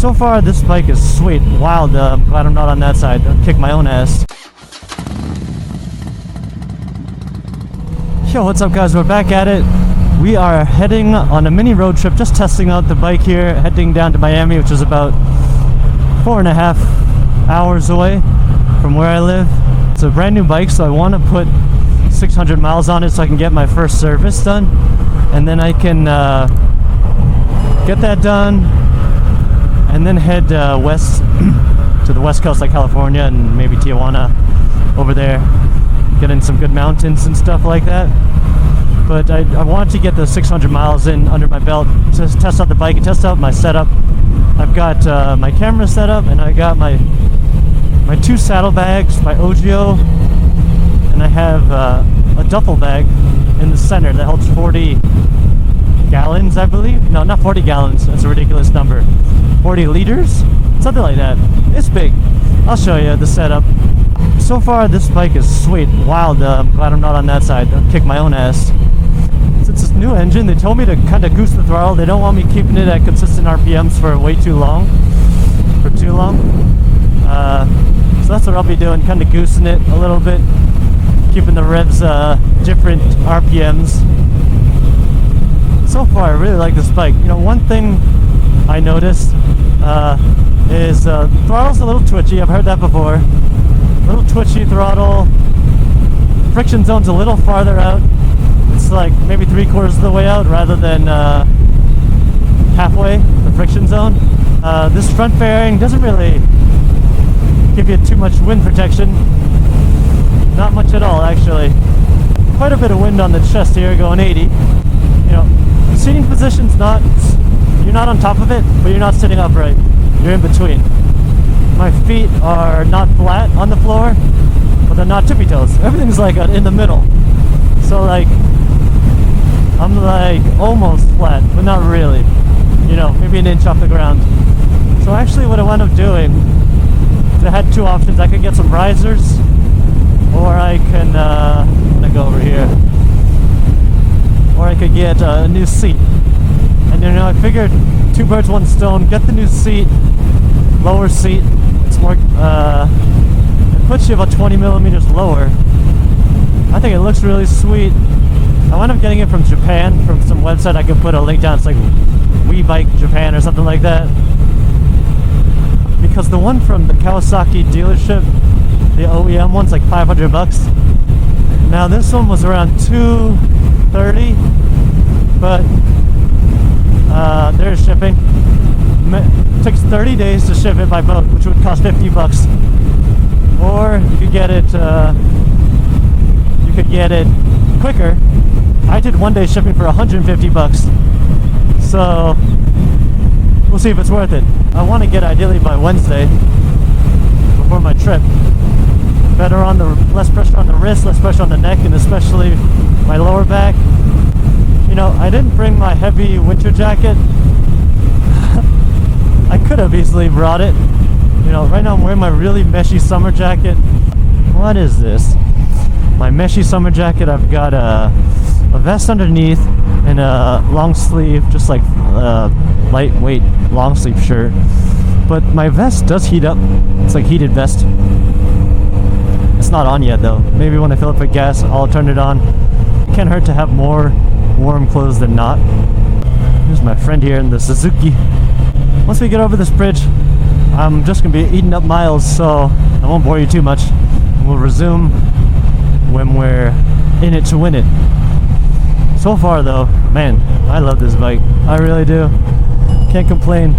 So far, this bike is sweet. Wild. I'm glad I'm not on that side. I'll kick my own ass. Yo, what's up, guys? We're back at it. We are heading on a mini road trip, just testing out the bike here, heading down to Miami, which is about 4.5 hours away from where I live. It's a brand new bike, so I want to put 600 miles on it so I can get my first service done, and then I can get that done and then head west to the west coast, like California and maybe Tijuana over there, get in some good mountains and stuff like that. But I want to get the 600 miles in under my belt to test out the bike and test out my setup. I've got my camera set up, and I got my 2 saddlebags by Ogio, and I have a duffel bag in the center that holds 40 gallons, I believe. No, not 40 gallons. That's a ridiculous number. 40 liters? Something like that. It's big. I'll show you the setup. So far, this bike is sweet. Wild. I'm glad I'm not on that side. I'll kick my own ass. Since it's new engine, they told me to kind of goose the throttle. They don't want me keeping it at consistent RPMs for way too long. So that's what I'll be doing, kind of goosing it a little bit, keeping the revs different RPMs. So far, I really like this bike. You know, one thing I noticed is the throttle's a little twitchy. I've heard that before. A little twitchy throttle. Friction zone's a little farther out. It's like maybe 3/4 of the way out rather than halfway, the friction zone. This front fairing doesn't really give you too much wind protection. Not much at all, actually. Quite a bit of wind on the chest here, going 80. You know, the seating position's not, you're not on top of it, but you're not sitting upright. You're in between. My feet are not flat on the floor, but they're not tippy toes. Everything's like in the middle. So like, I'm like almost flat, but not really. You know, maybe an inch off the ground. So actually what I wound up doing, I had 2 options. I could get some risers, or I can, I'm gonna go over here, or I could get a new seat. And you know, I figured 2 birds, 1 stone. Get the new seat, lower seat. It's more, it puts you about 20 millimeters lower. I think it looks really sweet. I wound up getting it from Japan, from some website. I could put a link down. It's like We Bike Japan or something like that. Because the one from the Kawasaki dealership, the OEM one's like $500. Now this one was around $230, but there's shipping. It takes 30 days to ship it by boat, which would cost $50. Or you could get it quicker. I did 1 day shipping for $150. So we'll see if it's worth it. I want to get ideally by Wednesday before my trip. Better on the, less pressure on the wrist, less pressure on the neck, and especially my lower back. You know, I didn't bring my heavy winter jacket. I could have easily brought it. You know, right now I'm wearing my really meshy summer jacket. What is this? My meshy summer jacket. I've got a vest underneath and a long sleeve, just like lightweight long sleeve shirt. But my vest does heat up. It's like heated vest. It's not on yet though. Maybe when I fill up with gas, I'll turn it on. It can't hurt to have more warm clothes than not. Here's my friend here in the Suzuki. Once we get over this bridge, I'm just gonna be eating up miles, so I won't bore you too much. We'll resume when we're in it to win it. So far though, man, I love this bike. I really do. Can't complain.